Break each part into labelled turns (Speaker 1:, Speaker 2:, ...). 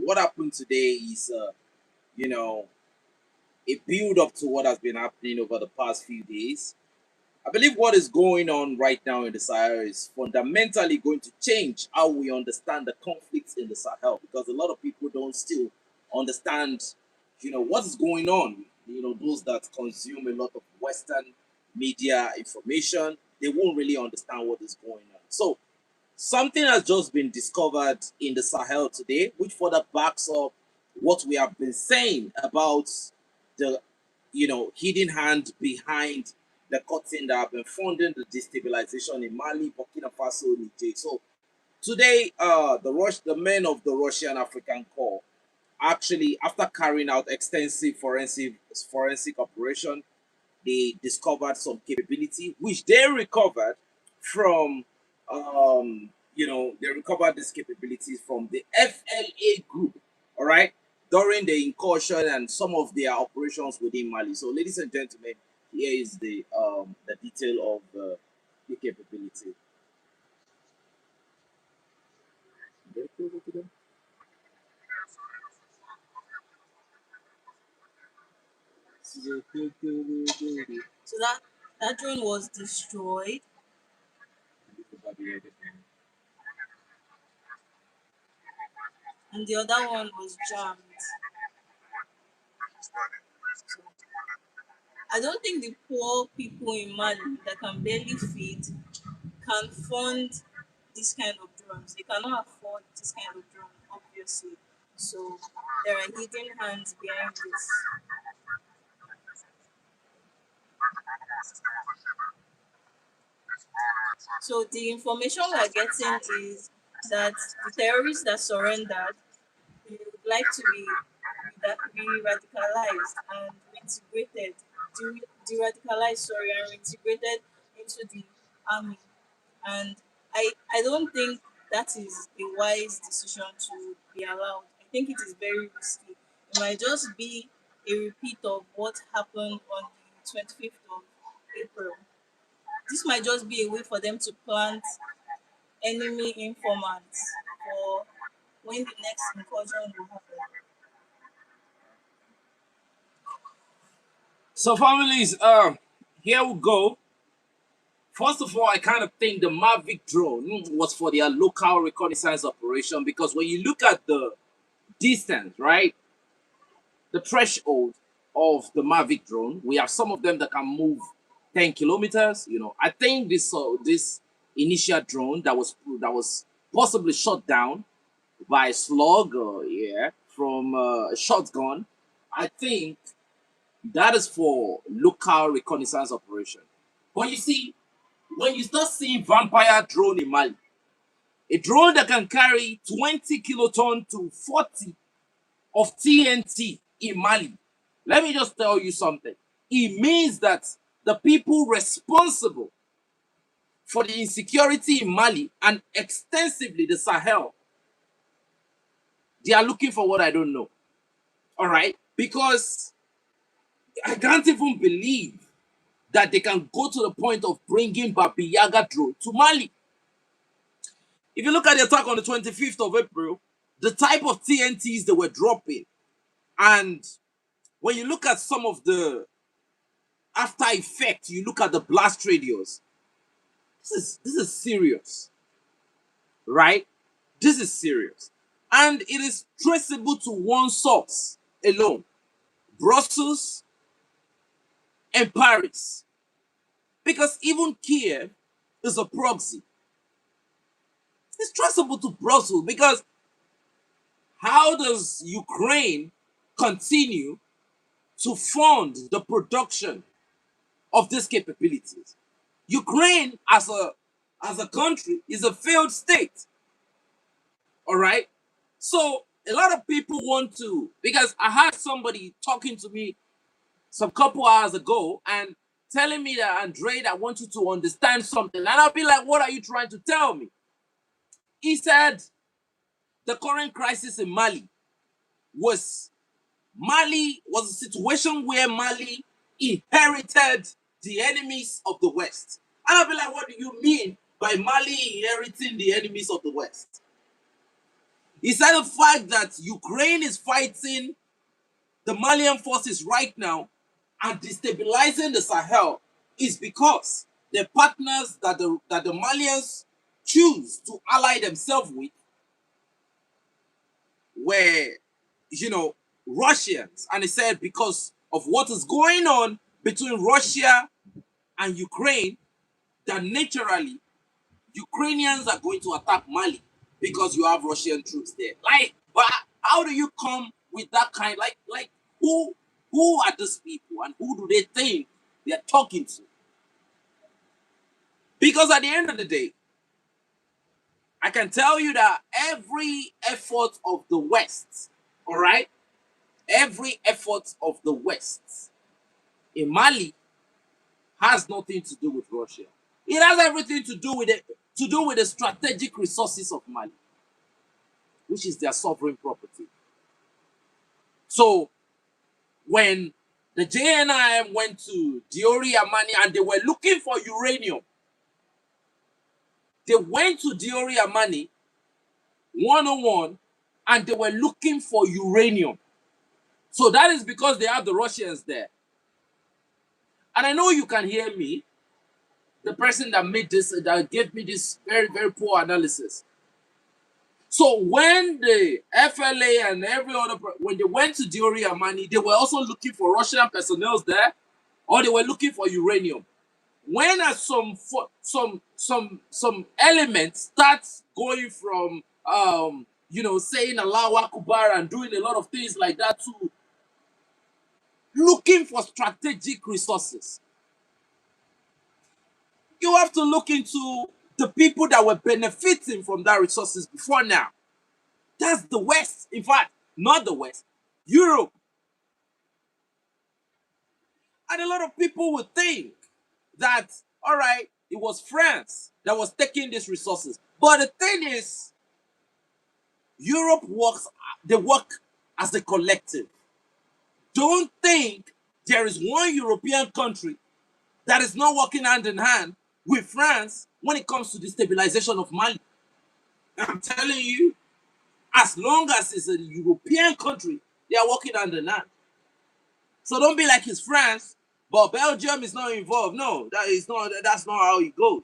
Speaker 1: what happened today is, you know, a build up to what has been happening over the past few days. I believe what is going on right now in the Sahel is fundamentally going to change how we understand the conflicts in the Sahel, because a lot of people don't still understand, what is going on. Those that consume a lot of Western media information, they won't really understand what is going on. So something has just been discovered in the Sahel today, which further backs up what we have been saying about the, hidden hand behind the curtain that have been funding the destabilization in Mali, Burkina Faso, Niger. So today, the men of the Russian African Corps actually, after carrying out extensive forensic operation, they discovered some capability which they recovered from they recovered these capabilities from the FLA group, all right, during the incursion and some of their operations within Mali. So ladies and gentlemen, here is the detail of the capability.
Speaker 2: So that drone was destroyed, and the other one was jammed. I don't think the poor people in Mali that can barely feed can fund this kind of drones. They cannot afford this kind of drone, obviously. So there are hidden hands behind this. So the information we are getting is that the terrorists that surrendered, they would like to be radicalized and integrated, de-radicalized, sorry, and integrated into the army. And I don't think that is a wise decision to be allowed. I think it is very risky. It might just be a repeat of what happened on the 25th of April. This might just be a way for them to plant enemy informants for when the next incursion will happen.
Speaker 1: So families, here we go. First of all, I kind of think the Mavic drone was for their local reconnaissance operation, because when you look at the distance, right, the threshold of the Mavic drone, we have some of them that can move 10 kilometers. I think this initial drone that was possibly shot down by a slug, from a shotgun. I think that is for local reconnaissance operation. But you see, when you start seeing vampire drone in Mali, a drone that can carry 20 kiloton to 40 of TNT in Mali, let me just tell you something. It means that the people responsible for the insecurity in Mali and extensively the Sahel, they are looking for what I don't know. All right? Because I can't even believe that they can go to the point of bringing Babi Yaga drone to Mali. If you look at the attack on the 25th of April, the type of TNTs they were dropping, and when you look at some of the after effect, you look at the blast radius. This is serious, right? This is serious, and it is traceable to one source alone: Brussels and Paris, because even Kiev is a proxy. It's traceable to Brussels, because how does Ukraine continue to fund the production of these capabilities? Ukraine as a country is a failed state. All right. So a lot of people want to, because I had somebody talking to me some couple hours ago and telling me that, Andre, I want you to understand something. And I'll be like, what are you trying to tell me? He said the current crisis in was Mali was a situation where Mali inherited the enemies of the West. And I'll be like, what do you mean by Mali inheriting the enemies of the West? He said the fact that Ukraine is fighting the Malian forces right now and destabilizing the Sahel is because the partners that the Malians choose to ally themselves with were, you know, Russians. And he said because of what is going on between Russia and Ukraine, that naturally Ukrainians are going to attack Mali because you have Russian troops there. Like, but how do you come with that kind? Like who are these people and who do they think they're talking to? Because at the end of the day, I can tell you that every effort of the West, all right, every effort of the West in Mali has nothing to do with Russia. It has everything to do with the strategic resources of Mali, which is their sovereign property. So when the JNIM went to Diori Amani and they were looking for uranium, they went to Diori Amani 101 and they were looking for uranium. So that is because they have the Russians there. And I know you can hear me, the person that made this, that gave me this very, very poor analysis. So when the FLA and every other, when they went to Diori Amani, they were also looking for Russian personnel there, or they were looking for uranium. When some elements start going from saying Allahu Akbar and doing a lot of things like that to looking for strategic resources, you have to look into the people that were benefiting from that resources before now. That's the West. In fact, not the West, Europe. And a lot of people would think that, all right, it was France that was taking these resources. But the thing is, Europe they work as a collective. Don't think there is one European country that is not working hand in hand with France when it comes to the stabilization of Mali. I'm telling you, as long as it's a European country, they are working hand in hand. So don't be like it's France, but Belgium is not involved. No, that's not how it goes.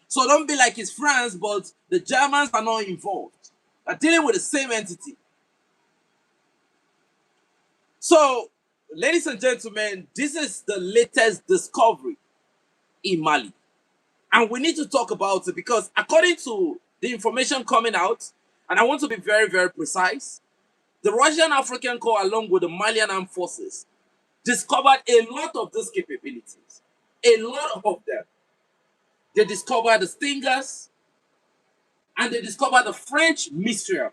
Speaker 1: So don't be like it's France, but the Germans are not involved. They're dealing with the same entity. So, ladies and gentlemen, this is the latest discovery in Mali. And we need to talk about it because according to the information coming out, and I want to be very, very precise, the Russian African Corps, along with the Malian armed forces, discovered a lot of these capabilities. A lot of them. They discovered the Stingers and they discovered the French Mistrals,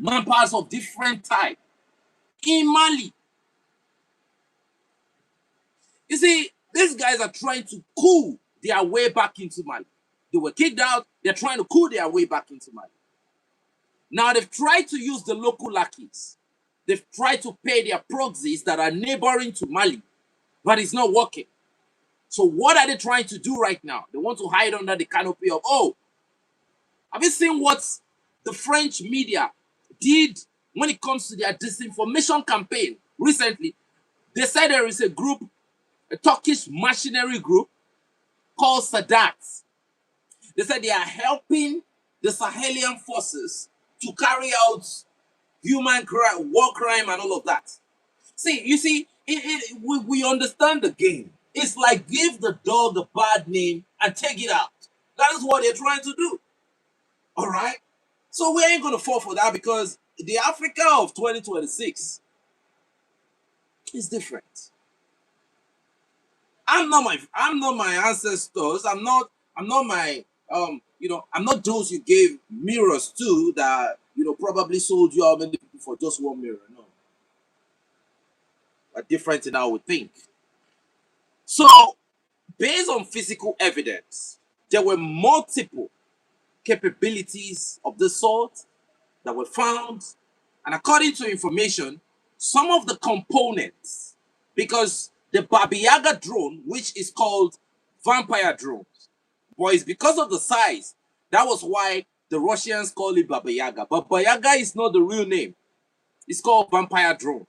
Speaker 1: manpowers of different type in Mali. You see, these guys are trying to coup their way back into Mali. They were kicked out, they're trying to coup their way back into Mali. Now they've tried to use the local lackeys. They've tried to pay their proxies that are neighboring to Mali, but it's not working. So what are they trying to do right now? They want to hide under the canopy of, oh, have you seen what the French media did when it comes to their disinformation campaign recently? They said there is a group, a Turkish mercenary group called Sadat. They said they are helping the Sahelian forces to carry out human crime, war crime, and all of that. We understand the game. It's like give the dog a bad name and take it out. That is what they're trying to do. All right? So we ain't going to fall for that because the Africa of 2026 is different. I'm not my ancestors. I'm not my I'm not those you gave mirrors to that probably sold you how many people for just one mirror. No. But different in how we think. So based on physical evidence, there were multiple capabilities of this sort that were found. And according to information, some of the components, because the Baba Yaga drone, which is called vampire drones, but it's because of the size, that was why The Russians call it Baba Yaga. But Baba Yaga is not the real name. It's called vampire drone.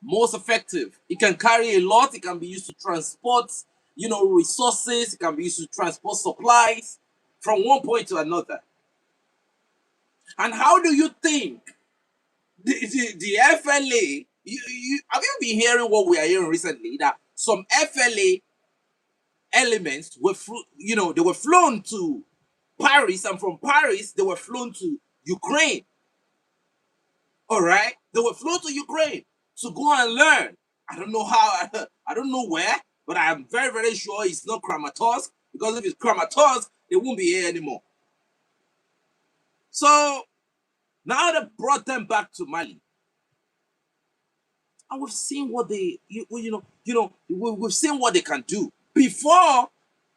Speaker 1: Most effective. It can carry a lot. It can be used to transport, resources. It can be used to transport supplies from one point to another. And how do you think the FLA, have you been hearing what we are hearing recently? That some FLA elements were, they were flown to Paris, and from Paris, they were flown to Ukraine. All right? They were flown to Ukraine to go and learn. I don't know how, I don't know where, but I'm very, very sure it's not Kramatorsk, because if it's Kramatorsk, they won't be here anymore. So now they brought them back to Mali. And we've seen what we've seen what they can do. Before,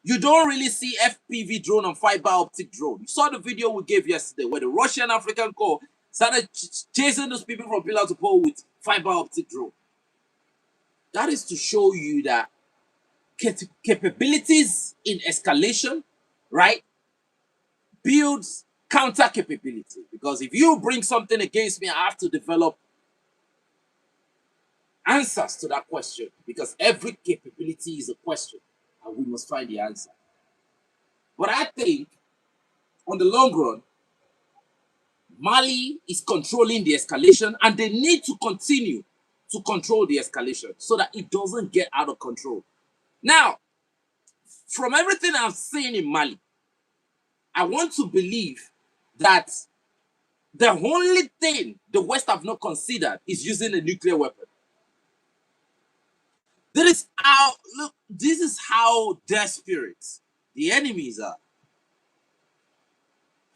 Speaker 1: you don't really see FPV drone and fiber optic drone. You saw the video we gave yesterday where the Russian African Corps started chasing those people from pillar to pole with fiber optic drone. That is to show you that capabilities in escalation, right, builds counter capability. Because if you bring something against me, I have to develop answers to that question, because every capability is a question and we must find the answer. But I think on the long run, Mali is controlling the escalation, and they need to continue to control the escalation so that it doesn't get out of control. Now, from everything I've seen in Mali, I want to believe that the only thing the West have not considered is using a nuclear weapon. This is how desperate the enemies are.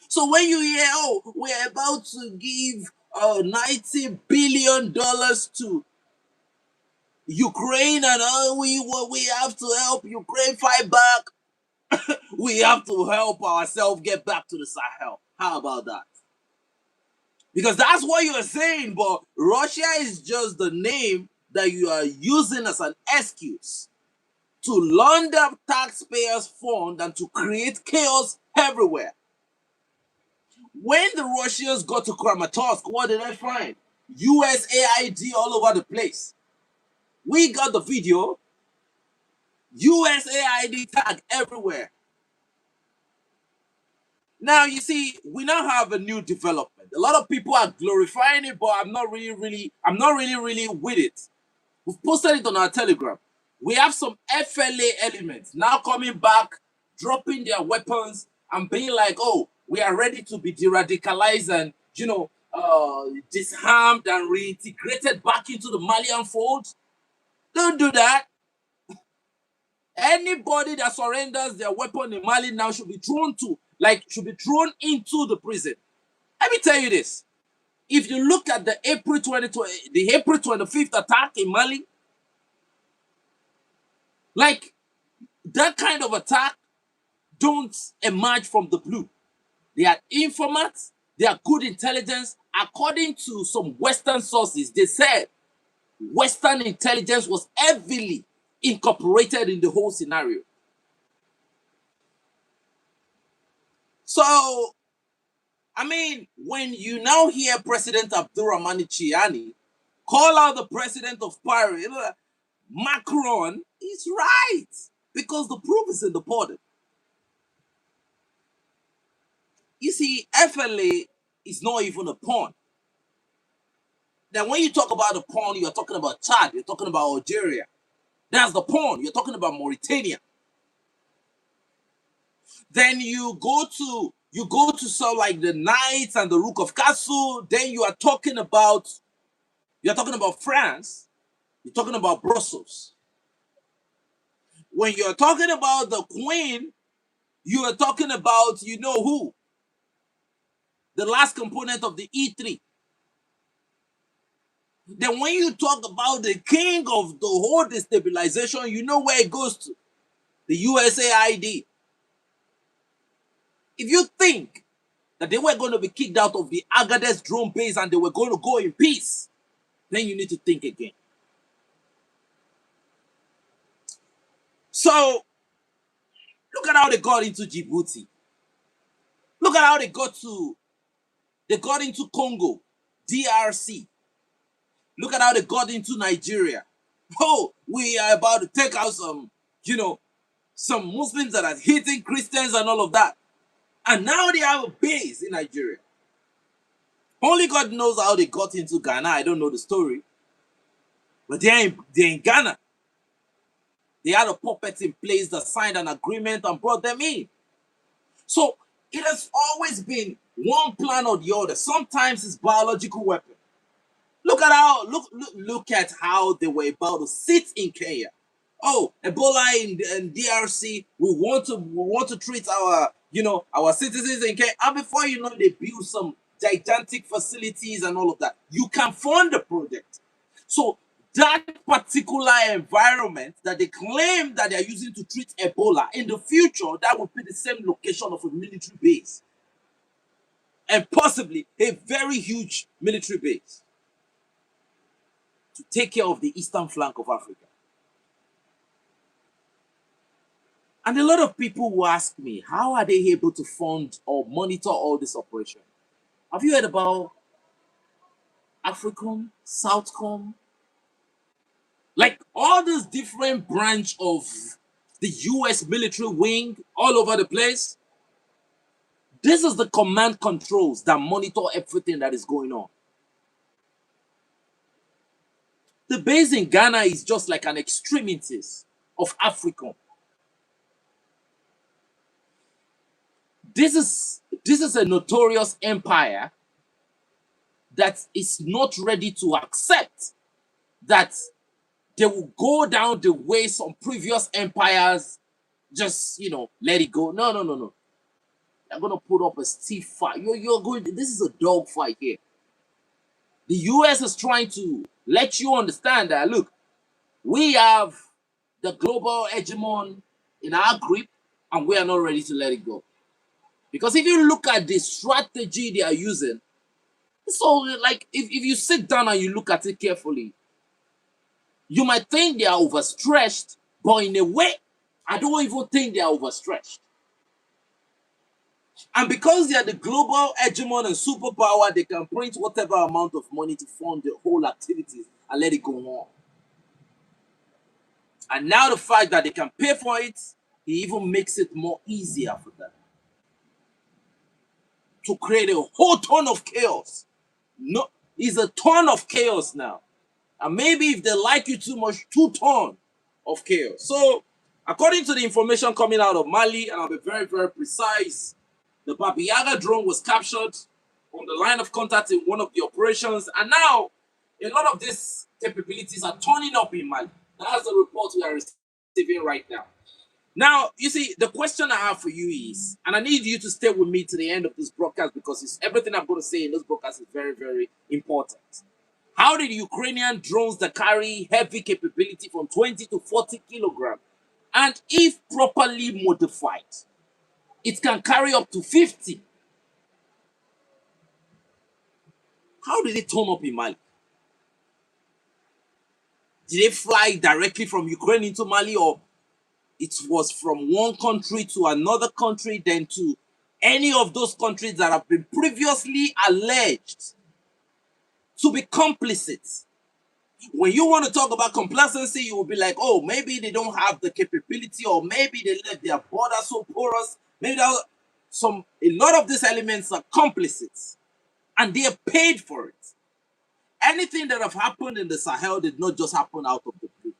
Speaker 1: So when you hear, oh, we're about to give $90 billion to Ukraine, and we have to help Ukraine fight back, we have to help ourselves get back to the Sahel. How about that? Because that's what you are saying, but Russia is just the name that you are using as an excuse to launder taxpayers' funds and to create chaos everywhere. When the Russians got to Kramatorsk, what did they find? USAID all over the place. We got the video. USAID tag everywhere. Now, you see, we now have a new development. A lot of people are glorifying it, but I'm not really with it. We've posted it on our Telegram. We have some FLA elements now coming back, dropping their weapons and being like, oh, we are ready to be de-radicalized and, disarmed and reintegrated back into the Malian fold. Don't do that. Anybody that surrenders their weapon in Mali now should be thrown into the prison. Let me tell you this. If you look at the April 25th attack in Mali, like, that kind of attack don't emerge from the blue. They are informants. They are good intelligence. According to some Western sources, they said Western intelligence was heavily incorporated in the whole scenario. So, I mean, when you now hear President Abdurrahmani Chiani call out the president of Paris, Macron is right, because the proof is in the pudding. You see, FLA is not even a pawn. Then when you talk about the pawn, you're talking about Chad, you're talking about Algeria. That's the pawn. You're talking about Mauritania. Then you go to some like the Knights and the Rook of Castle. Then you are talking about France. You're talking about Brussels. When you're talking about the Queen, you are talking about you know who. The last component of the E3. Then when you talk about the king of the whole destabilization, you know where it goes to. The USAID. If you think that they were going to be kicked out of the Agadez drone base and they were going to go in peace, then you need to think again. So, look at how they got into Djibouti. Look at how they got into Congo, DRC. Look at how they got into Nigeria. Oh, we are about to take out some Muslims that are hitting Christians and all of that. And now they have a base in Nigeria. Only God knows how they got into Ghana. I don't know the story. But they're in Ghana. They had a puppet in place that signed an agreement and brought them in. So it has always been one plan or the other. Sometimes it's biological weapon. Look at how they were about to sit in Kenya. Oh, Ebola in DRC. We want to treat our citizens in Kenya. And before you know, they build some gigantic facilities and all of that. You can fund the project. So that particular environment that they claim that they are using to treat Ebola in the future, that would be the same location of a military base, and possibly a very huge military base to take care of the eastern flank of Africa. And a lot of people will ask me, how are they able to fund or monitor all this operation? Have you heard about Africom, Southcom? Like all this different branch of the US military wing all over the place. This is the command controls that monitor everything that is going on. The base in Ghana is just like an extremities of Africa. This is a notorious empire that is not ready to accept that they will go down the way some previous empires just let it go. No. They're gonna put up a stiff fight. You're going. This is a dog fight here. The US is trying to let you understand that look, we have the global hegemon in our grip, and we are not ready to let it go. Because if you look at the strategy they are using, so like if you sit down and you look at it carefully, you might think they are overstretched, but in a way, I don't even think they are overstretched. And because they are the global hegemon and superpower, they can print whatever amount of money to fund the whole activities and let it go on. And now the fact that they can pay for it, it even makes it more easier for them to create a whole ton of chaos. No, it's a ton of chaos now. And maybe if they like you too much, 2 ton of chaos. So, according to the information coming out of Mali, and I'll be very, very precise, the Baba Yaga drone was captured on the line of contact in one of the operations. And now, a lot of these capabilities are turning up in Mali. That's the report we are receiving right now. Now, you see, the question I have for you is, and I need you to stay with me to the end of this broadcast because everything I'm going to say in this broadcast is very, very important. How did Ukrainian drones that carry heavy capability from 20 to 40 kilograms, and if properly modified, it can carry up to 50? How did it turn up in Mali? Did they fly directly from Ukraine into Mali, or it was from one country to another country, then to any of those countries that have been previously alleged to be complicit? When you want to talk about complacency, you will be like, oh, maybe they don't have the capability, or maybe they left their border so porous. Maybe a lot of these elements are complicit, and they are paid for it. Anything that have happened in the Sahel did not just happen out of the blue.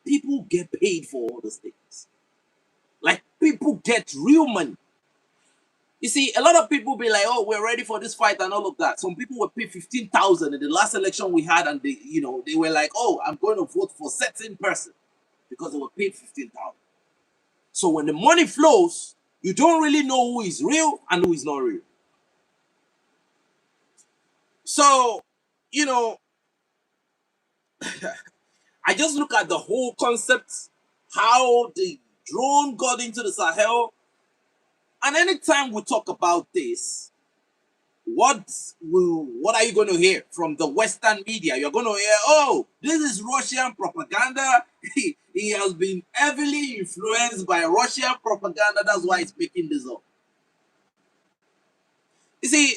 Speaker 1: People get paid for all those things. Like, people get real money. You see, a lot of people be like, oh, we're ready for this fight and all of that. Some people were paid 15,000 in the last election we had, and they were like, oh, I'm going to vote for certain person because they were paid 15,000. So when the money flows, you don't really know who is real and who is not real. So, I just look at the whole concept, how the drone got into the Sahel. And anytime we talk about this, what are you going to hear from the Western media? You're going to hear, oh, this is Russian propaganda. He has been heavily influenced by Russian propaganda. That's why he's making this up. You see,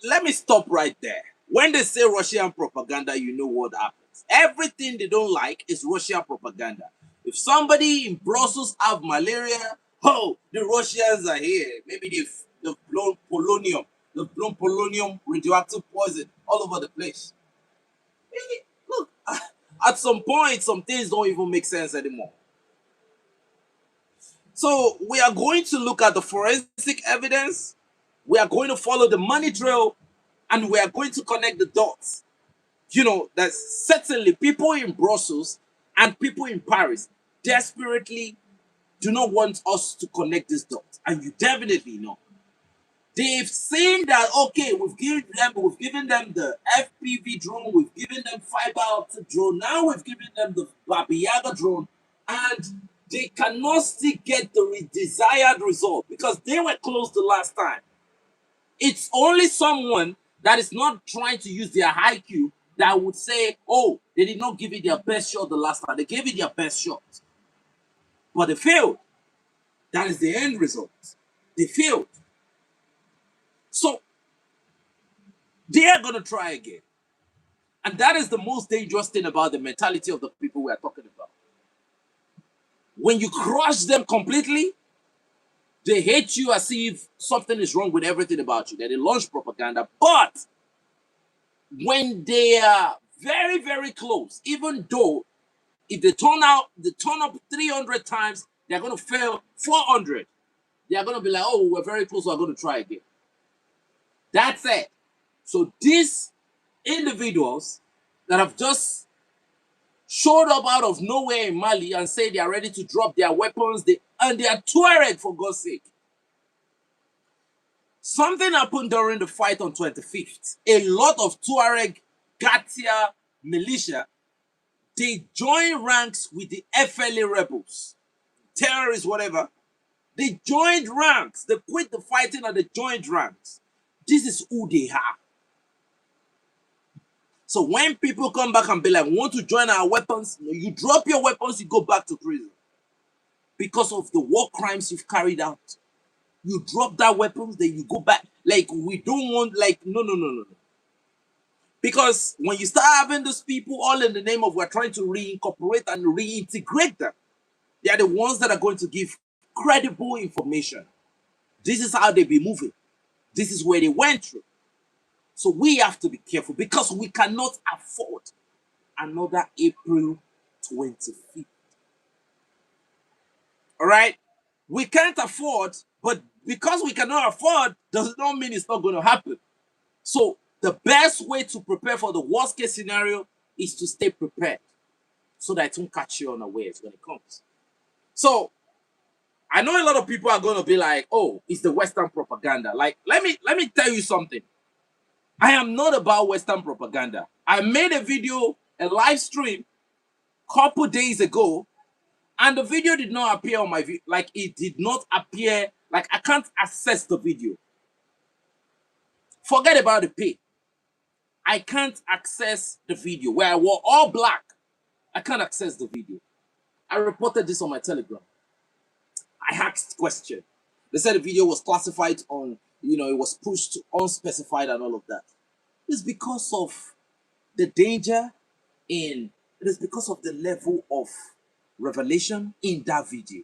Speaker 1: let me stop right there. When they say Russian propaganda, you know what happens. Everything they don't like is Russian propaganda. If somebody in Brussels have malaria, oh, the Russians are here. Maybe they've blown polonium radioactive poison all over the place. Look, at some point, some things don't even make sense anymore. So we are going to look at the forensic evidence. We are going to follow the money trail, and we are going to connect the dots. That certainly people in Brussels and people in Paris desperately do not want us to connect these dots, and you definitely know. They've seen that, okay, we've given them the FPV drone, we've given them fiber optic drone, now we've given them the Baba Yaga drone, and they cannot still get the desired result because they were close the last time. It's only someone that is not trying to use their IQ that would say, oh, they did not give it their best shot the last time. They gave it their best shot, but they failed. That is the end result. They failed. So they are going to try again. And that is the most dangerous thing about the mentality of the people we are talking about. When you crush them completely, they hate you as if something is wrong with everything about you. That they launch propaganda. But when they are very, very close, even though if they turn up 300 times, they're going to fail 400. They are going to be like, oh, we're very close, so we're going to try again. That's it. So these individuals that have just showed up out of nowhere in Mali and say they are ready to drop their weapons, and they are Tuareg, for God's sake. Something happened during the fight on 25th. A lot of Tuareg Gatia militia, they joined ranks with the FLA rebels, terrorists, whatever. They joined ranks. They quit the fighting and they joined ranks. This is who they are. So when people come back and be like, want to join our weapons, you drop your weapons, you go back to prison. Because of the war crimes you've carried out. You drop that weapons, then you go back. Like, we don't want, like, no. Because when you start having those people all in the name of we're trying to reincorporate and reintegrate them, they are the ones that are going to give credible information. This is how they be moving. This is where they went through. So we have to be careful because we cannot afford another April 25th. All right? We can't afford, but because we cannot afford does not mean it's not going to happen. So the best way to prepare for the worst case scenario is to stay prepared so that it won't catch you unawares when it comes. So I know a lot of people are going to be like, oh, it's the Western propaganda. Like, let me tell you something. I am not about Western propaganda. I made a video, a live stream, couple days ago, and the video did not appear on my video. Like, it did not appear. Like, I can't access the video. Forget about the pay. I can't access the video where I wore all black. I can't access the video. I reported this on my Telegram. I asked question. They said the video was classified on, it was pushed to unspecified and all of that. It's because of the danger it is because of the level of revelation in that video.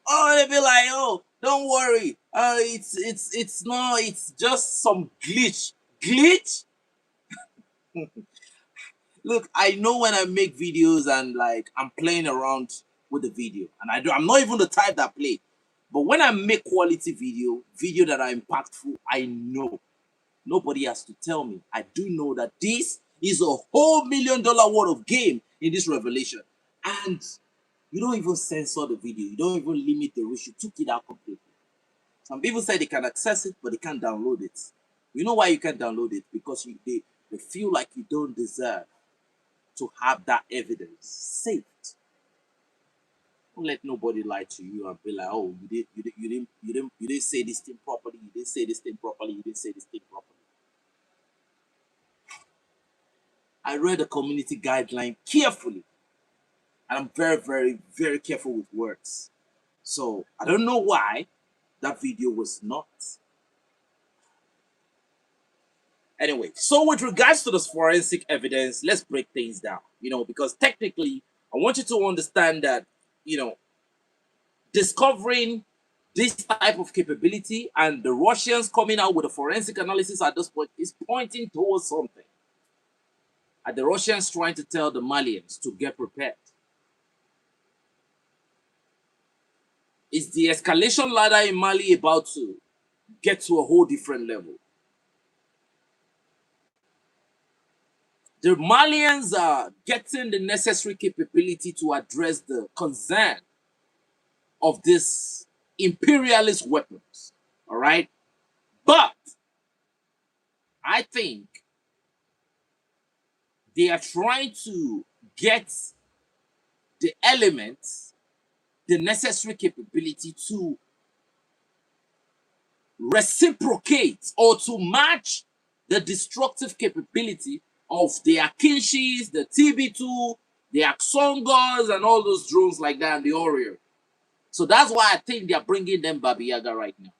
Speaker 1: Oh, they be like, oh, don't worry. It's just some glitch. Glitch? Look, I know when I make videos and like I'm playing around with the video, and I'm not even the type that play. But when I make quality video that are impactful, I know. Nobody has to tell me. I do know that this is a whole $1 million worth of game in this revelation. And you don't even censor the video. You don't even limit the reach. You took it out completely. Some people say they can access it, but they can't download it. You know why you can't download it? Because they feel like you don't deserve to have that evidence saved. Don't let nobody lie to you and be like, oh, you didn't say this thing properly, you didn't say this thing properly, you didn't say this thing properly. I read the community guideline carefully. And I'm very, very, very careful with words. So I don't know why, That video was not. Anyway, so with regards to this forensic evidence, let's break things down, because technically, I want you to understand that, discovering this type of capability and the Russians coming out with a forensic analysis at this point is pointing towards something. Are the Russians trying to tell the Malians to get prepared? Is the escalation ladder in Mali about to get to a whole different level? The Malians are getting the necessary capability to address the concern of these imperialist weapons. All right. But I think they are trying to get the elements, the necessary capability to reciprocate or to match the destructive capability of the Akinshis, the TB2, the Aksongos, and all those drones like that, and the Oriole. So that's why I think they're bringing them Baba Yaga right now.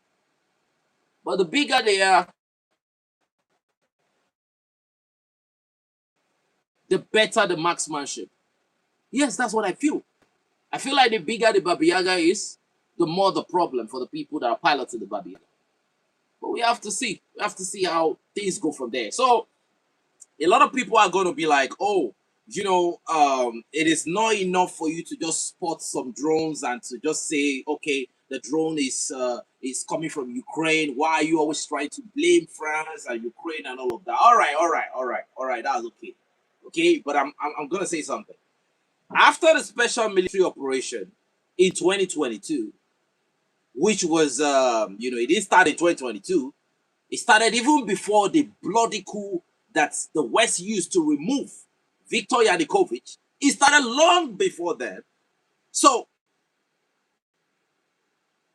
Speaker 1: But the bigger they are, the better the marksmanship. Yes, that's what I feel. I feel like the bigger the Baba Yaga is, the more the problem for the people that are piloting the Baba Yaga. But we have to see. We have to see how things go from there. So a lot of people are going to be like, oh, it is not enough for you to just spot some drones and to just say, okay, the drone is coming from Ukraine. Why are you always trying to blame France and Ukraine and all of that? All right, that's okay. Okay, but I'm going to say something. After the special military operation in 2022, which was, it didn't start in 2022. It started even before the bloody coup that the West used to remove Viktor Yanukovych. It started long before that. So,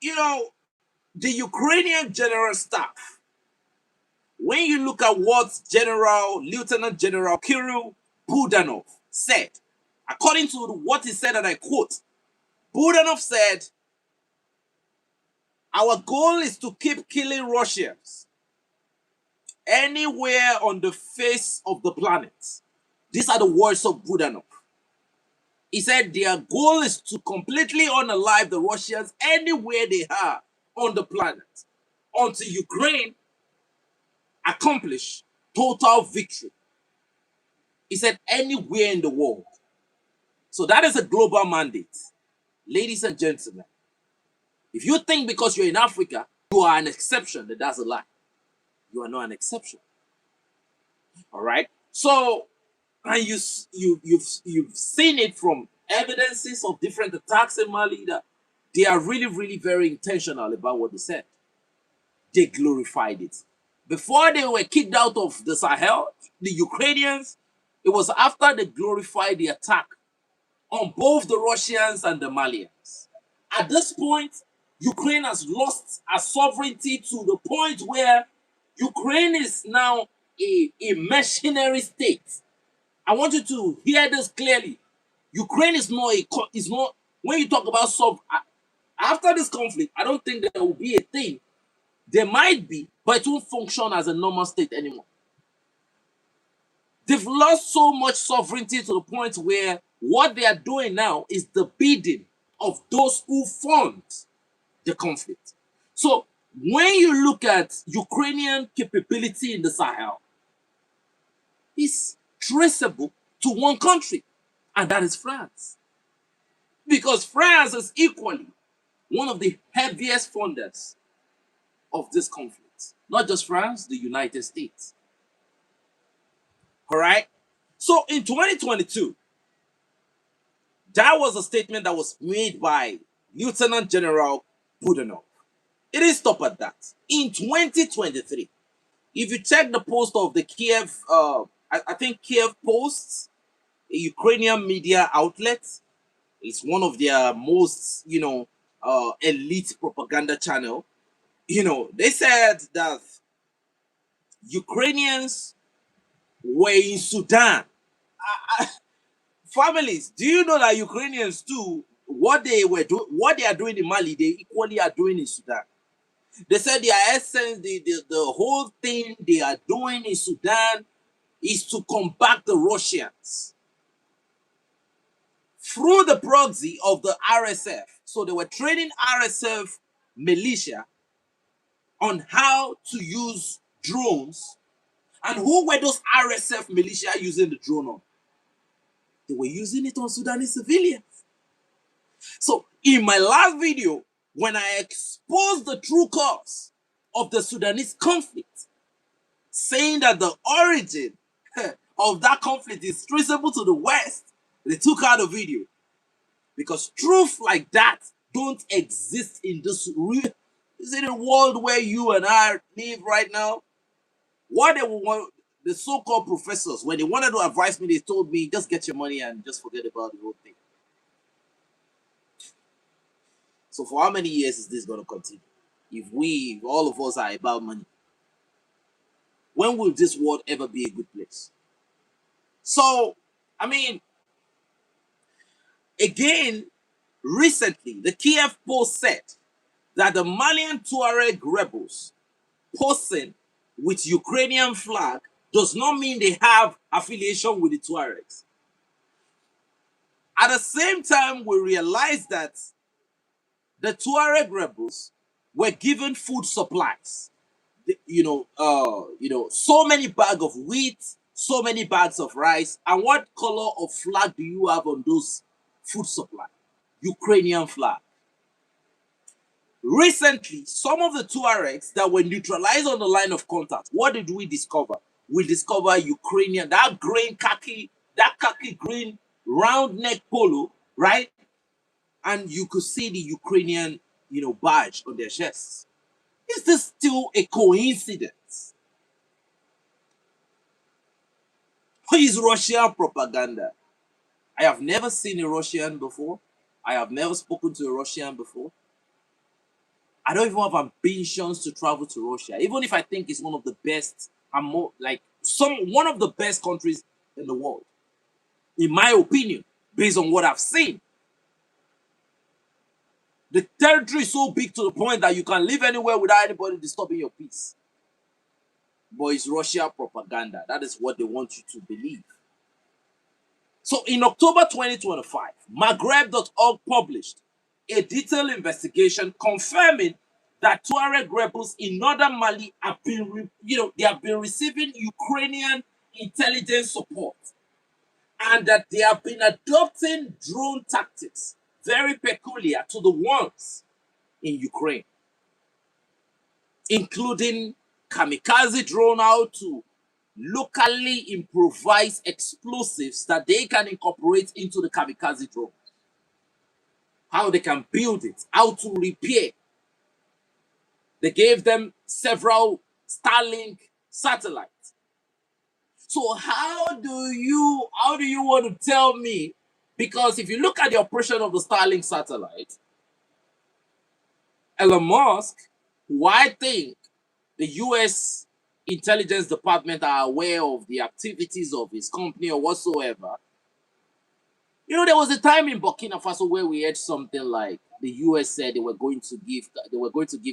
Speaker 1: the Ukrainian general staff, when you look at what Lieutenant General Kirill Budanov said, according to what he said, and I quote, Budanov said, our goal is to keep killing Russians anywhere on the face of the planet. These are the words of Budanov. He said their goal is to completely unalive the Russians anywhere they are on the planet until Ukraine accomplish total victory. He said anywhere in the world. So that is a global mandate. Ladies and gentlemen, if you think because you're in Africa, you are an exception, then that's a lie. You are not an exception. All right? So, and you've seen it from evidences of different attacks in Mali that they are really, really very intentional about what they said. They glorified it. Before they were kicked out of the Sahel, the Ukrainians, it was after they glorified the attack on both the Russians and the Malians. At this point, Ukraine has lost her sovereignty to the point where Ukraine is now a mercenary state. I want you to hear this clearly. Ukraine is not when you talk about after this conflict, I don't think there will be a thing. There might be, but it won't function as a normal state anymore. They've lost so much sovereignty to the point where what they are doing now is the bidding of those who fund the conflict. So when you look at Ukrainian capability in the Sahel, it's traceable to one country, and that is France. Because France is equally one of the heaviest funders of this conflict. Not just France, the United States. All right? So in 2022, that was a statement that was made by Lieutenant General Budanov. It didn't stop at that. In 2023, if you check the post of the Kiev, I think Kiev Post, a Ukrainian media outlet, it's one of their most, elite propaganda channel. They said that Ukrainians were in Sudan. Families, do you know that Ukrainians too, what they are doing in Mali, they equally are doing in Sudan? They said their essence, the whole thing they are doing in Sudan is to combat the Russians through the proxy of the RSF. So they were training RSF militia on how to use drones. And who were those RSF militia using the drone on? They were using it on Sudanese civilians. So in my last video, when I exposed the true cause of the Sudanese conflict, saying that the origin of that conflict is traceable to the West, they took out the video. Because truth like that don't exist in this real, is it a world where you and I live right now? What they want, the so-called professors, when they wanted to advise me, they told me, just get your money and just forget about the whole thing. So for how many years is this going to continue? If all of us are about money, when will this world ever be a good place? So, I mean, again, recently, the Kiev Post said that the Malian Tuareg rebels posing with Ukrainian flag does not mean they have affiliation with the Tuaregs. At the same time, we realized that the Tuareg rebels were given food supplies. So many bags of wheat, so many bags of rice. And what color of flag do you have on those food supply? Ukrainian flag. Recently, some of the Tuaregs that were neutralized on the line of contact, what did we discover? We discover Ukrainian, that khaki green round neck polo, right? And you could see the Ukrainian, badge on their chests. Is this still a coincidence? Or is Russian propaganda? I have never seen a Russian before. I have never spoken to a Russian before. I don't even have ambitions to travel to Russia, even if I think it's one of the best and one of the best countries in the world, in my opinion, based on what I've seen. The territory is so big to the point that you can live anywhere without anybody disturbing your peace. But it's Russia propaganda. That is what they want you to believe. So in October 2025, Maghreb.org published a detailed investigation confirming that Tuareg rebels in northern Mali have been, they have been receiving Ukrainian intelligence support, and that they have been adopting drone tactics very peculiar to the ones in Ukraine, including kamikaze drone out to locally improvised explosives that they can incorporate into the kamikaze drone. How they can build it, how to repair. They gave them several Starlink satellites. So how do you want to tell me? Because if you look at the operation of the Starlink satellite, Elon Musk, who I think the US intelligence department are aware of the activities of his company or whatsoever. There was a time in Burkina Faso where we heard something like the US said they were going to give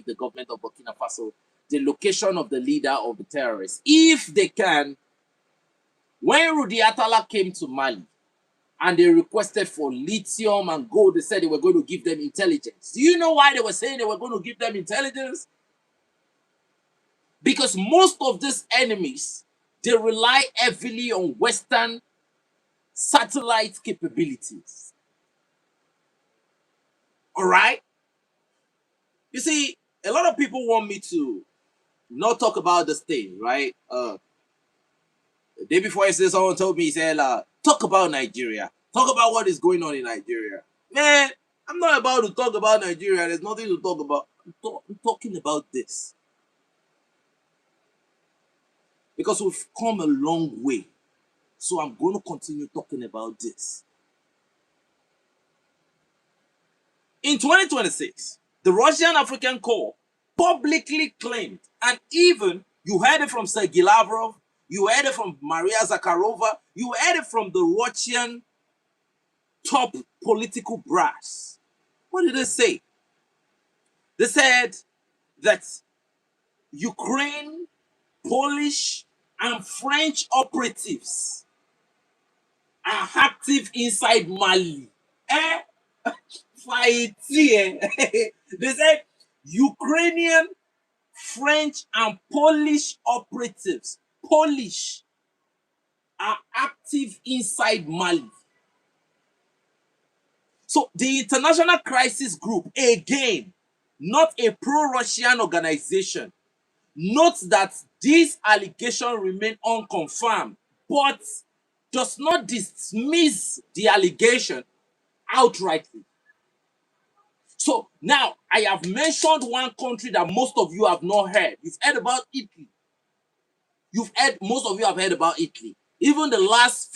Speaker 1: the government of Burkina Faso the location of the leader of the terrorists if they can. When Rudi Atala came to Mali and they requested for lithium and gold, they said they were going to give them intelligence. Do you know why they were saying they were going to give them intelligence? Because most of these enemies, they rely heavily on Western satellite capabilities. All right? You see, a lot of people want me to not talk about this thing, right? The day before yesterday, someone told me, he said, talk about Nigeria. Talk about what is going on in Nigeria. Man, I'm not about to talk about Nigeria. There's nothing to talk about. I'm talking about this. Because we've come a long way. So I'm going to continue talking about this. In 2026, the Russian African Corps publicly claimed, and even you heard it from Sergei Lavrov, you heard it from Maria Zakharova, you heard it from the Russian top political brass. What did they say? They said that Ukraine, Polish, and French operatives are active inside Mali. Eh? Fighting. They said Ukrainian, French, and Polish operatives, Polish, are active inside Mali. So the International Crisis Group, again, not a pro-Russian organization, notes that these allegations remain unconfirmed, but does not dismiss the allegation outrightly. So now I have mentioned one country that most of you have not heard. You've heard about Italy. Most of you have heard about Italy. Even the last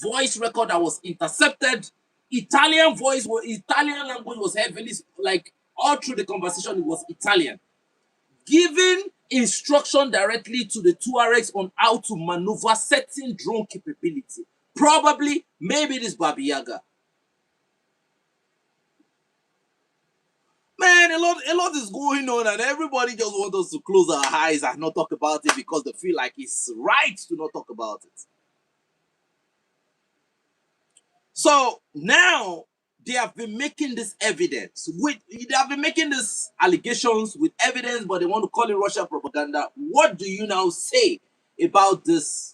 Speaker 1: voice record that was intercepted, Italian language was heavily, like, all through the conversation it was Italian, giving instruction directly to the Tuaregs on how to maneuver certain drone capability. Probably, maybe this Baba Yaga. Man, a lot is going on, and everybody just wants us to close our eyes and not talk about it because they feel like it's right to not talk about it. So now they have been making this evidence they have been making these allegations with evidence, but they want to call it Russian propaganda. What do you now say about these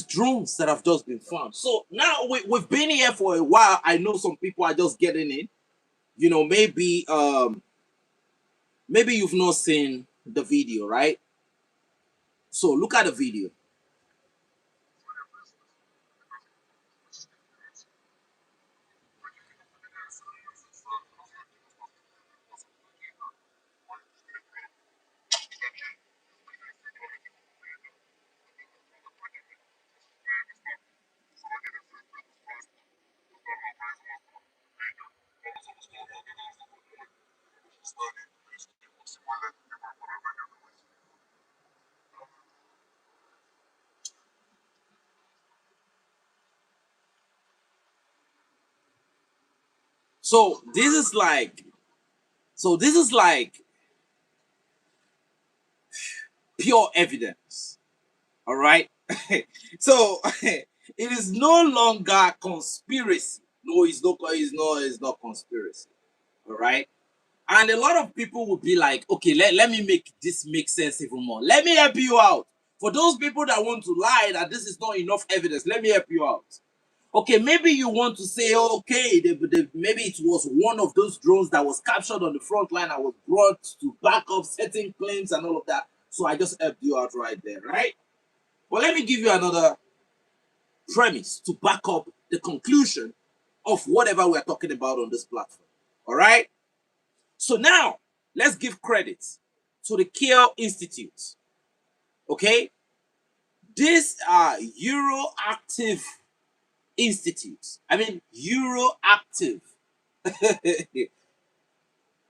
Speaker 1: drones that have just been found? So now we've been here for a while. I know some people are just getting in. Maybe you've not seen the video, right? So look at the video. So this is like pure evidence. All right. So it is no longer conspiracy. No, it's not conspiracy. All right. And a lot of people would be like, okay, let me make this make sense even more. Let me help you out. For those people that want to lie that this is not enough evidence, let me help you out. Okay, maybe you want to say, okay, maybe it was one of those drones that was captured on the front line and was brought to back up certain claims and all of that. So I just helped you out right there, right? Well, let me give you another premise to back up the conclusion of whatever we're talking about on this platform. All right? So now, let's give credit to the Kiel Institute. Okay? These are Euroactive institutes. I mean, Euroactive.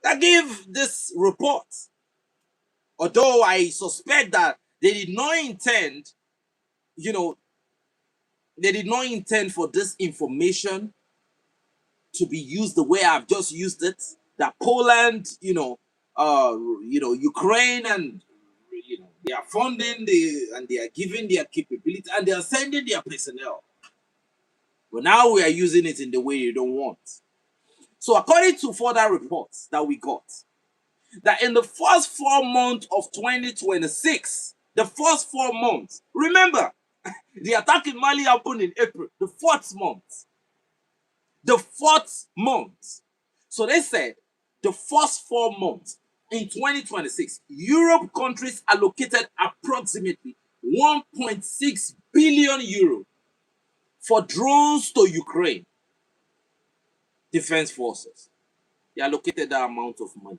Speaker 1: That gave this report. Although I suspect that they did not intend, you know, they did not intend for this information to be used the way I've just used it. That Poland, Ukraine, and they are funding and they are giving their capability and they are sending their personnel. But now we are using it in the way you don't want. So according to further reports that we got, that in the first 4 months of 2026, the first 4 months, remember, the attack in Mali happened in April, the fourth month. The fourth month. So they said the first 4 months in 2026, Europe countries allocated approximately 1.6 billion euro for drones to Ukraine defense forces. They allocated that amount of money.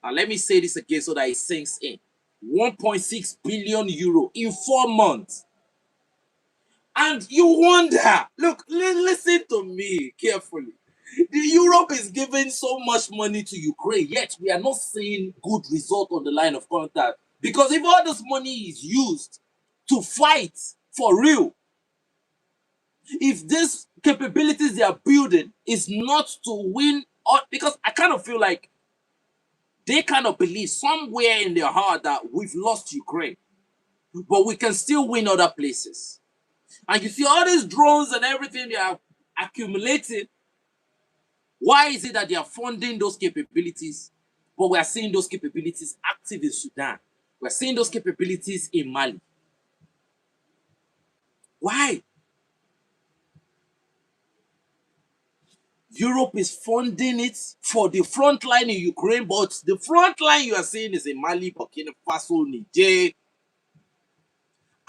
Speaker 1: Now let me say this again so that it sinks in. 1.6 billion euro in 4 months. And you wonder, look, listen to me carefully. Europe is giving so much money to Ukraine, yet we are not seeing good result on the line of contact. Because if all this money is used to fight for real, if these capabilities they are building is not to win, because I kind of feel like they kind of believe somewhere in their heart that we've lost Ukraine, but we can still win other places. And you see all these drones and everything they are accumulating. Why is it that they are funding those capabilities, but we are seeing those capabilities active in Sudan? We're seeing those capabilities in Mali. Why? Europe is funding it for the front line in Ukraine, but the front line you are seeing is in Mali, Burkina Faso, Niger.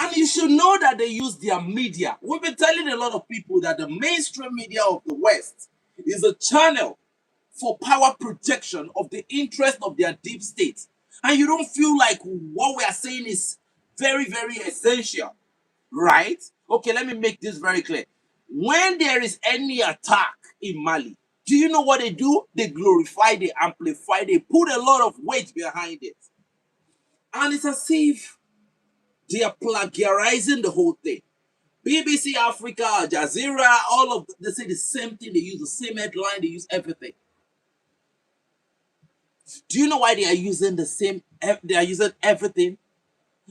Speaker 1: And you should know that they use their media. We've been telling a lot of people that the mainstream media of the West is a channel for power projection of the interest of their deep state. And you don't feel like what we are saying is very, very essential, right? Okay, let me make this very clear. When there is any attack in Mali, do you know what they do? They glorify, they amplify, they put a lot of weight behind it. And it's as if they are plagiarizing the whole thing. BBC Africa, Al Jazeera, all of them, they say the same thing. They use the same headline. They use everything. Do you know why they are using the same? They are using everything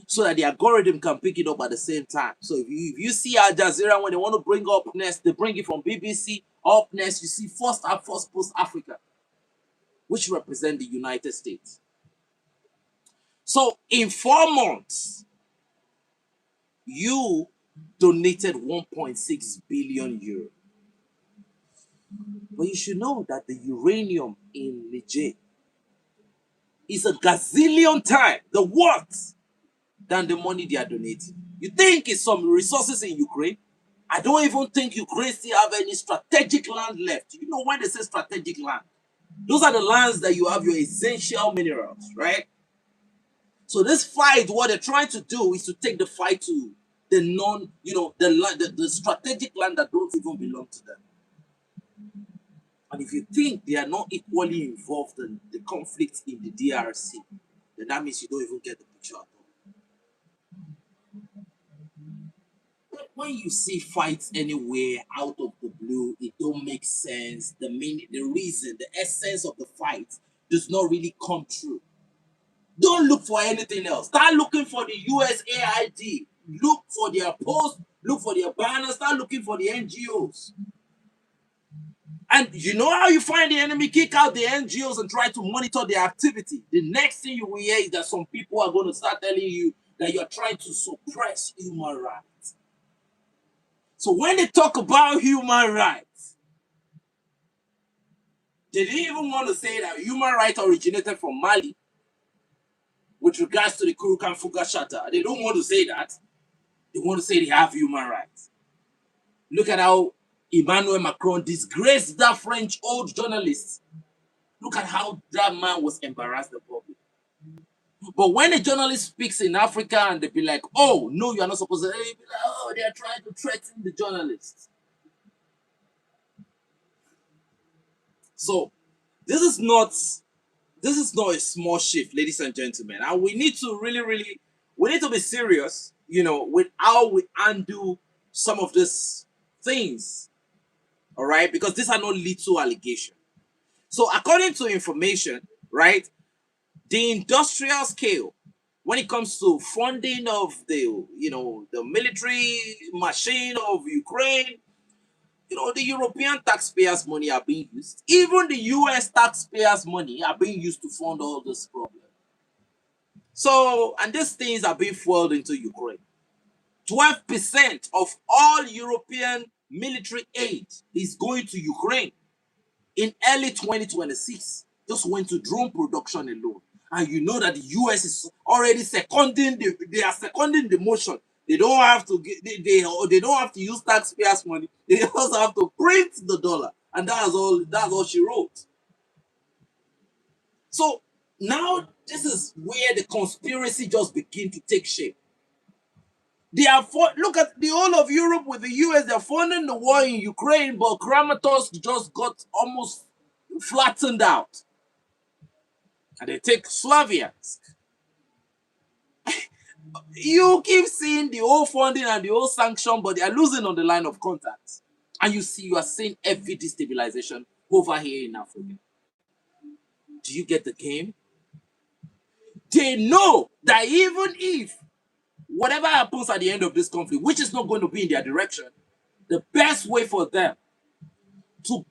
Speaker 1: so that the algorithm can pick it up at the same time. So if you see Al Jazeera, when they want to bring up next, they bring it from BBC. Up next, you see first post Africa, which represent the United States. So in 4 months, you donated 1.6 billion euro. But you should know that the uranium in Niger is a gazillion times the worth than the money they are donating. You think it's some resources in Ukraine? I don't even think Ukraine still have any strategic land left. You know when they say strategic land, those are the lands that you have your essential minerals, right? So this fight, what they're trying to do is to take the fight to the the strategic land that don't even belong to them. And if you think they are not equally involved in the conflict in the DRC, then that means you don't even get the picture at all. But when you see fights anywhere out of the blue, it don't make sense. The reason, the essence of the fight does not really come true. Don't look for anything else. Start looking for the USAID. Look for their posts. Look for their banners. Start looking for the NGOs. And you know how you find the enemy? Kick out the NGOs and try to monitor their activity. The next thing you will hear is that some people are going to start telling you that you're trying to suppress human rights. So when they talk about human rights, they didn't even want to say that human rights originated from Mali with regards to the Kurukan Fuga Shatter. They don't want to say that. They want to say they have human rights. Look at how Emmanuel Macron disgraced that French old journalist. Look at how that man was embarrassed the public. But when a journalist speaks in Africa and they be like, oh, no, you are not supposed to, they be like, oh, they are trying to threaten the journalists. So this is not a small shift, ladies and gentlemen. And we need to we need to be serious, with how we undo some of these things. All right, because these are not little allegations. So according to information, right, the industrial scale when it comes to funding of the military machine of Ukraine, the European taxpayers' money are being used. Even the US taxpayers' money are being used to fund all this problem. So, and these things are being fueled into Ukraine. 12% of all European military aid is going to Ukraine. In early 2026, just went to drone production alone. And you know that the US is already seconding the motion. They don't have to they don't have to use taxpayers' money. They also have to print the dollar. And that's all she wrote. So now this is where the conspiracy just begin to take shape. Look at the whole of Europe with the US. They're funding the war in Ukraine, but Kramatorsk just got almost flattened out. And they take Slaviansk. You keep seeing the whole funding and the whole sanction, but they are losing on the line of contact. And you are seeing every destabilization over here in Africa. Do you get the game? They know that even if whatever happens at the end of this conflict, which is not going to be in their direction, the best way for them to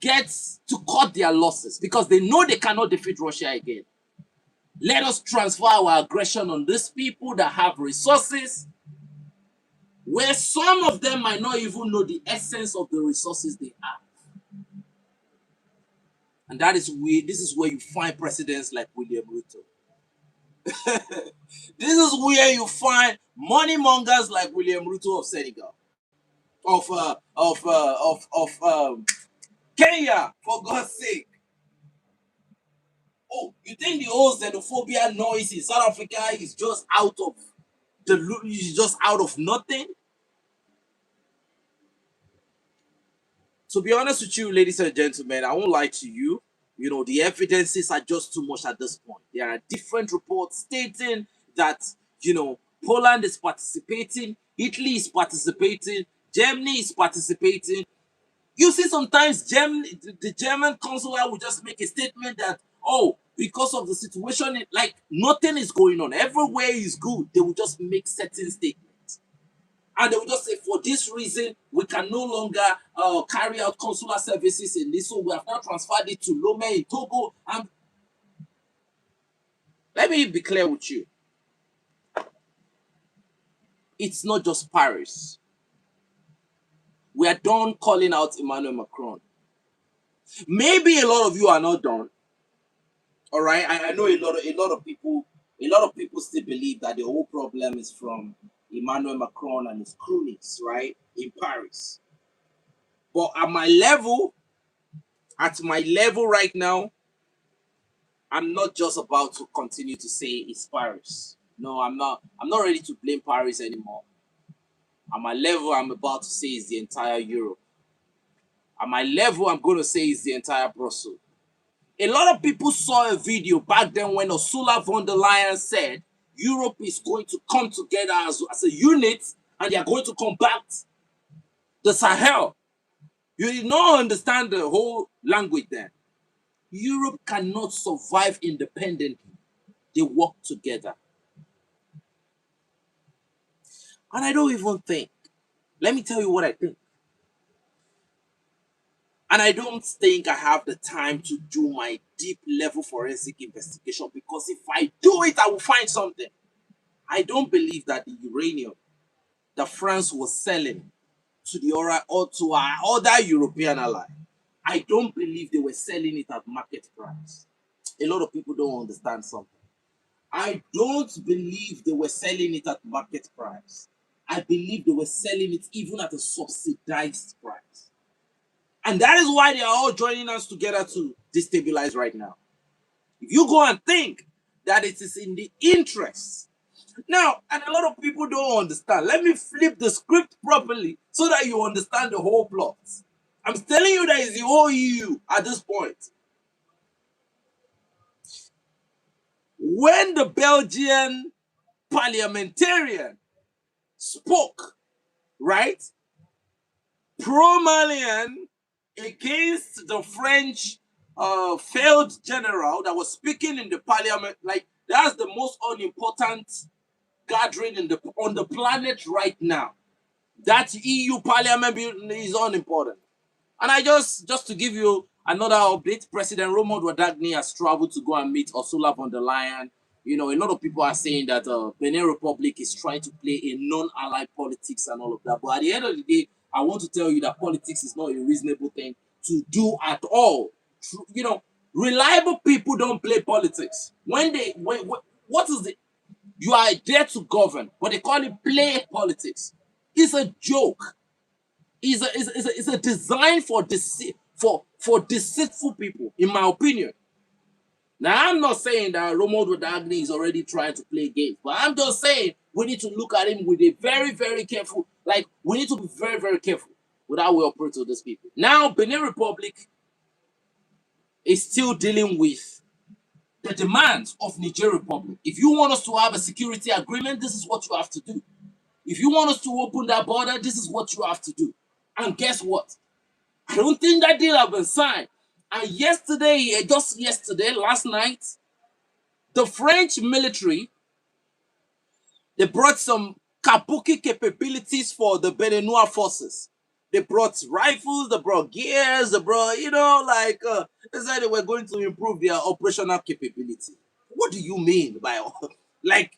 Speaker 1: cut their losses, because they know they cannot defeat Russia again. Let us transfer our aggression on these people that have resources, where some of them might not even know the essence of the resources they have. And this is where you find presidents like William Ruto. This is where you find money mongers like William Ruto of Senegal, of Kenya, for God's sake. Oh, you think the whole xenophobia noise in South Africa is just out of nothing? To be honest with you, ladies and gentlemen, I won't lie to you. You know, the evidences are just too much at this point. There are different reports stating that, Poland is participating, Italy is participating, Germany is participating. You see, sometimes the German consular will just make a statement that, oh, because of the situation, like nothing is going on. Everywhere is good. They will just make certain statements. And they will just say, for this reason, we can no longer carry out consular services in this. So we have now transferred it to Lomé in Togo. And let me be clear with you. It's not just Paris. We are done calling out Emmanuel Macron. Maybe a lot of you are not done. All right, I know a lot of people still believe that the whole problem is from Emmanuel Macron and his cronies, right, in Paris. But at my level right now, I'm not just about to continue to say it's Paris. No, I'm not. I'm not ready to blame Paris anymore. At my level, I'm about to say it's the entire Europe. At my level, I'm going to say it's the entire Brussels. A lot of people saw a video back then when Ursula von der Leyen said Europe is going to come together as a unit and they are going to combat the Sahel. You did not understand the whole language then. Europe cannot survive independently. They work together. And I don't even think, let me tell you what I think. And I don't think I have the time to do my deep level forensic investigation, because if I do it, I will find something. I don't believe that the uranium that France was selling to to our other European ally, I don't believe they were selling it at market price. A lot of people don't understand something. I don't believe they were selling it at market price. I believe they were selling it even at a subsidized price. And that is why they are all joining us together to destabilize right now. If you go and think that it is in the interest. Now, and a lot of people don't understand. Let me flip the script properly so that you understand the whole plot. I'm telling you that it's the whole EU at this point. When the Belgian parliamentarian spoke, right, pro-Malian against the French failed general that was speaking in the parliament, like that's the most unimportant gathering on the planet right now. That EU parliament is unimportant. And I just to give you another update, President Romuald Wadagni has traveled to go and meet Ursula von der Leyen. You know, a lot of people are saying that Benin Republic is trying to play a non-allied politics and all of that. But at the end of the day, I want to tell you that politics is not a reasonable thing to do at all. You know, reliable people don't play politics. What is the, you are there to govern, but they call it play politics. It's a joke. It's a design for deceitful people, in my opinion. Now, I'm not saying that Romuald Wadagni is already trying to play games, but I'm just saying we need to look at him with a very, very careful, like, we need to be very, very careful with how we operate with these people. Now, Benin Republic is still dealing with the demands of Niger Republic. If you want us to have a security agreement, this is what you have to do. If you want us to open that border, this is what you have to do. And guess what? I don't think that deal has been signed. And last night, The French military, they brought some kabuki capabilities for the Beninois forces. They brought rifles, they brought gears, they brought, they said they were going to improve their operational capability. What do you mean by, like,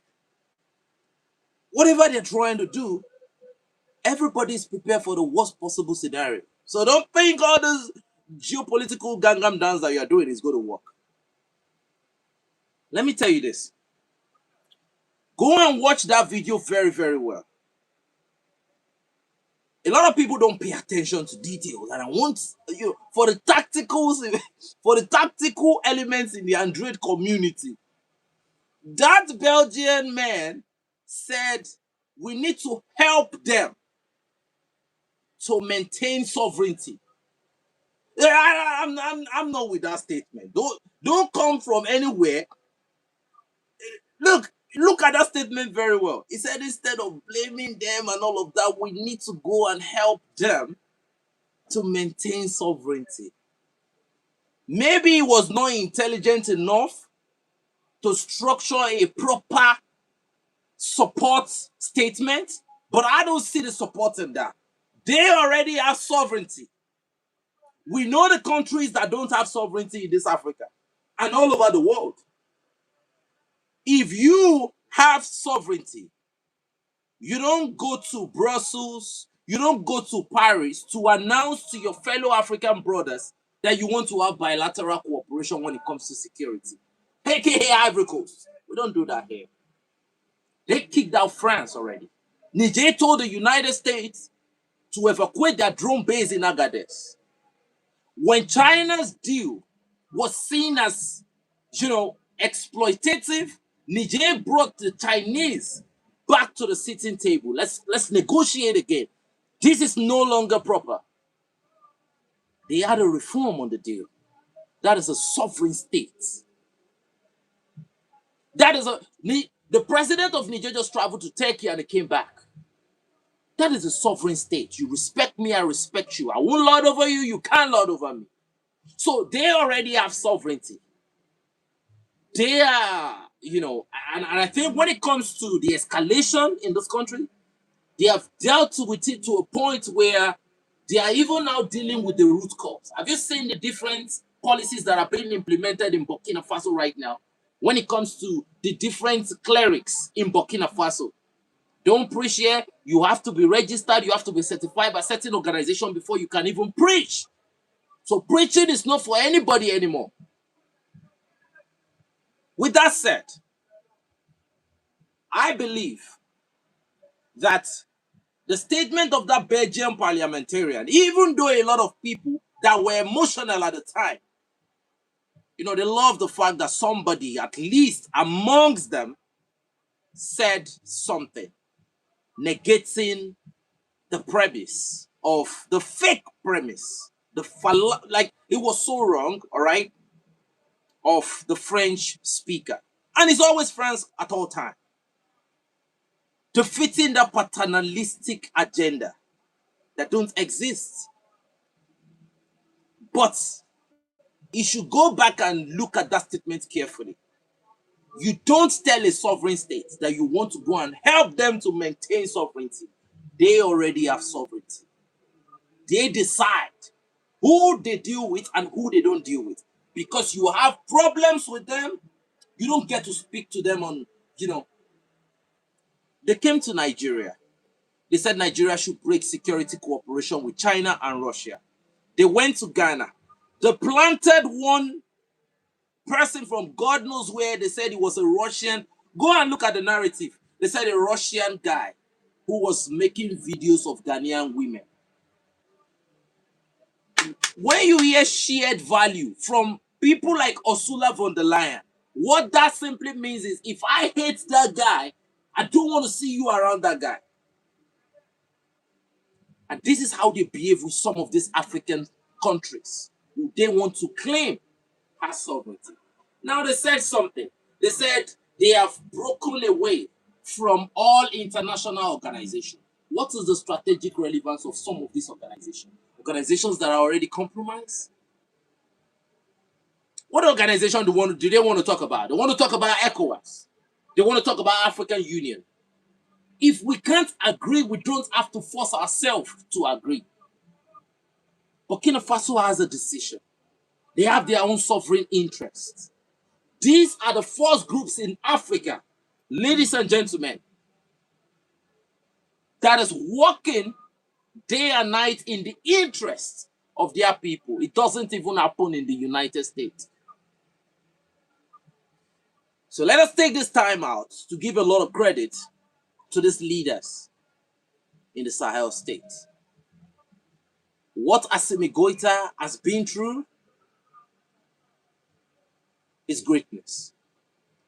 Speaker 1: whatever they're trying to do, everybody's prepared for the worst possible scenario. So don't think all this geopolitical Gangnam dance that you're doing is going to work. Let me tell you this. Go and watch that video very, very well. A lot of people don't pay attention to details, and I want for the tacticals, for the tactical elements in the Android community. That Belgian man said we need to help them to maintain sovereignty. I'm not with that statement. Don't come from anywhere. Look at that statement very well. He said instead of blaming them and all of that, we need to go and help them to maintain sovereignty. Maybe he was not intelligent enough to structure a proper support statement, but I don't see the support in that. They already have sovereignty. We know the countries that don't have sovereignty in this Africa and all over the world. If you have sovereignty, you don't go to Brussels, you don't go to Paris to announce to your fellow African brothers that you want to have bilateral cooperation when it comes to security. AKA Ivory Coast. We don't do that here. They kicked out France already. Niger told the United States to evacuate their drone base in Agadez. When China's deal was seen as, exploitative, Niger brought the Chinese back to the sitting table. Let's negotiate again. This is no longer proper. They had a reform on the deal. That is a sovereign state. The president of Niger just traveled to Turkey and he came back. That is a sovereign state. You respect me, I respect you. I won't lord over you, you can't lord over me. So they already have sovereignty. They are, and I think when it comes to the escalation in this country, they have dealt with it to a point where they are even now dealing with the root cause. Have you seen the different policies that are being implemented in Burkina Faso right now? When it comes to the different clerics in Burkina Faso, don't preach here. You have to be registered. You have to be certified by certain organization before you can even preach. So preaching is not for anybody anymore. With that said, I believe that the statement of that Belgian parliamentarian, even though a lot of people that were emotional at the time, they love the fact that somebody, at least amongst them, said something negating the premise of the fake premise, it was so wrong, all right, of the French speaker. And it's always France at all time, defeating that paternalistic agenda that don't exist. But you should go back and look at that statement carefully. You don't tell a sovereign state that you want to go and help them to maintain sovereignty. They already have sovereignty. They decide who they deal with and who they don't deal with. Because you have problems with them, you don't get to speak to them on, They came to Nigeria. They said Nigeria should break security cooperation with China and Russia. They went to Ghana. They planted one person from God knows where. They said he was a Russian. Go and look at the narrative. They said a Russian guy who was making videos of Ghanaian women. When you hear shared value from people like Ursula von der Leyen, what that simply means is if I hate that guy, I don't want to see you around that guy. And this is how they behave with some of these African countries who they want to claim as sovereignty. Now they said something. They said they have broken away from all international organizations. What is the strategic relevance of some of these organizations? Organizations that are already compromised? What organization do they want to talk about? They want to talk about ECOWAS. They want to talk about African Union. If we can't agree, we don't have to force ourselves to agree. Burkina Faso has a decision. They have their own sovereign interests. These are the force groups in Africa, ladies and gentlemen, that is working day and night in the interest of their people. It doesn't even happen in the United States. So let us take this time out to give a lot of credit to these leaders in the Sahel states. What Assimi Goïta has been through is greatness.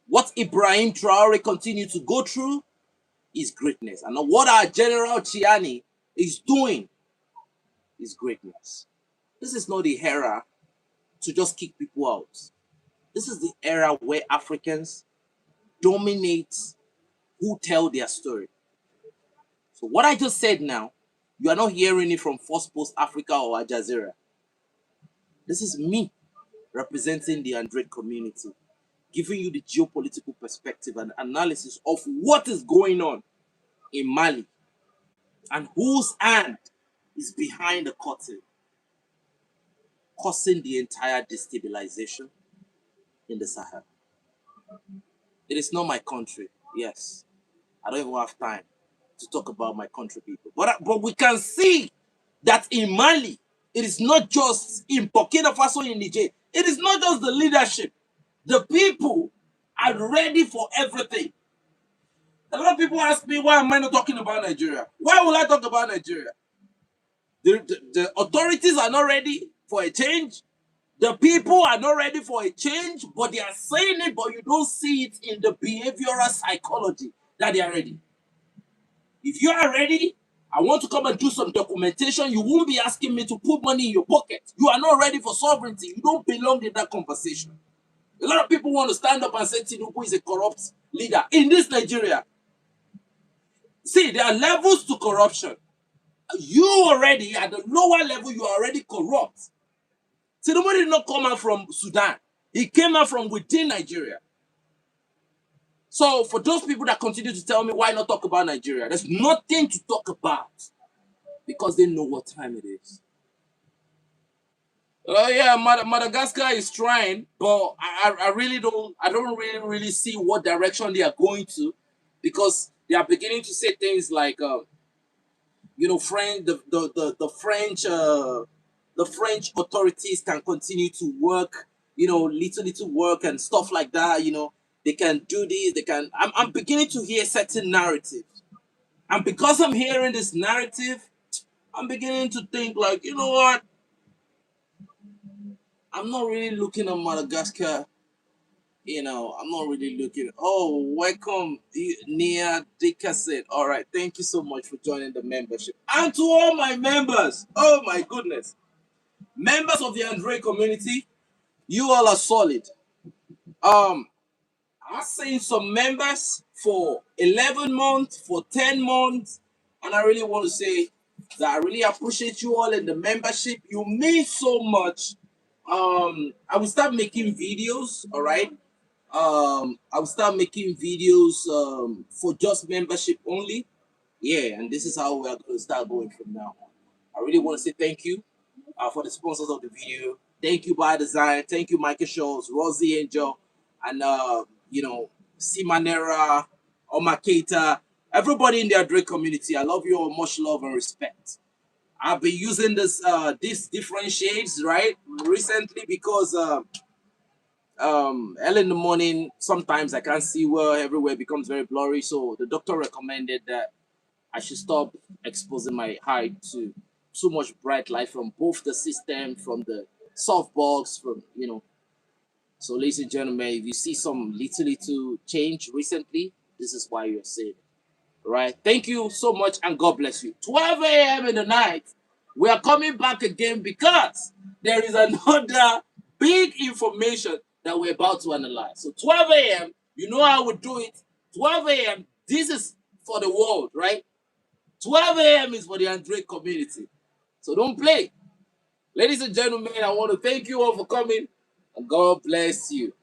Speaker 1: What Ibrahim Traore continued to go through is greatness. And what our General Chiani is doing is greatness. This is not the era to just kick people out. This is the era where Africans dominate who tell their story. So what I just said now, you are not hearing it from First Post Africa or Al Jazeera. This is me representing the Android community, giving you the geopolitical perspective and analysis of what is going on in Mali and whose hand is behind the curtain, causing the entire destabilization in the Sahel. It is not my country, yes. I don't even have time to talk about my country people. But we can see that in Mali, it is not just in Burkina Faso, in Niger, it is not just the leadership. The people are ready for everything. A lot of people ask me, why am I not talking about Nigeria? Why will I talk about Nigeria? The authorities are not ready for a change. The people are not ready for a change, but they are saying it, but you don't see it in the behavioral psychology that they are ready. If you are ready, I want to come and do some documentation. You won't be asking me to put money in your pocket. You are not ready for sovereignty. You don't belong in that conversation. A lot of people want to stand up and say Tinubu is a corrupt leader in this Nigeria. See, there are levels to corruption. You already, at the lower level, you are already corrupt. Tinubu did not come out from Sudan. He came out from within Nigeria. So for those people that continue to tell me why not talk about Nigeria, there's nothing to talk about because they know what time it is. Yeah, Madagascar is trying, but I really don't. I don't really see what direction they are going to, because they are beginning to say things like, French, the French authorities can continue to work, little work and stuff like that. They can do this. They can. I'm beginning to hear certain narratives, and because I'm hearing this narrative, I'm beginning to think like, you know what? I'm not really looking at Madagascar. I'm not really looking. Oh, welcome, Nia Dickerson. All right, thank you so much for joining the membership. And to all my members, oh my goodness, members of the Android community, you all are solid. I've seen some members for 11 months, for 10 months, and I really want to say that I really appreciate you all in the membership. You mean so much. I will start making videos, all right? I will start making videos for just membership only. Yeah, and this is how we are going to start going from now on. I really want to say thank you for the sponsors of the video. Thank you, By Design. Thank you, Michael Shows, Rosie Angel, and Simanera, Omaketa, everybody in the Android community. I love you all, much love and respect. I've been using these different shades, right, recently, because early in the morning, sometimes I can't see well, everywhere becomes very blurry. So the doctor recommended that I should stop exposing my eye to too much bright light from both the system, from the softbox, So, ladies and gentlemen, if you see some little change recently, this is why you're seeing it. Right? Thank you so much, and God bless you. 12 a.m. in the night, we are coming back again because there is another big information that we're about to analyze. So 12 a.m., you know how we do it. 12 a.m., this is for the world, right? 12 a.m. is for the Android community. So don't play. Ladies and gentlemen, I want to thank you all for coming. God bless you.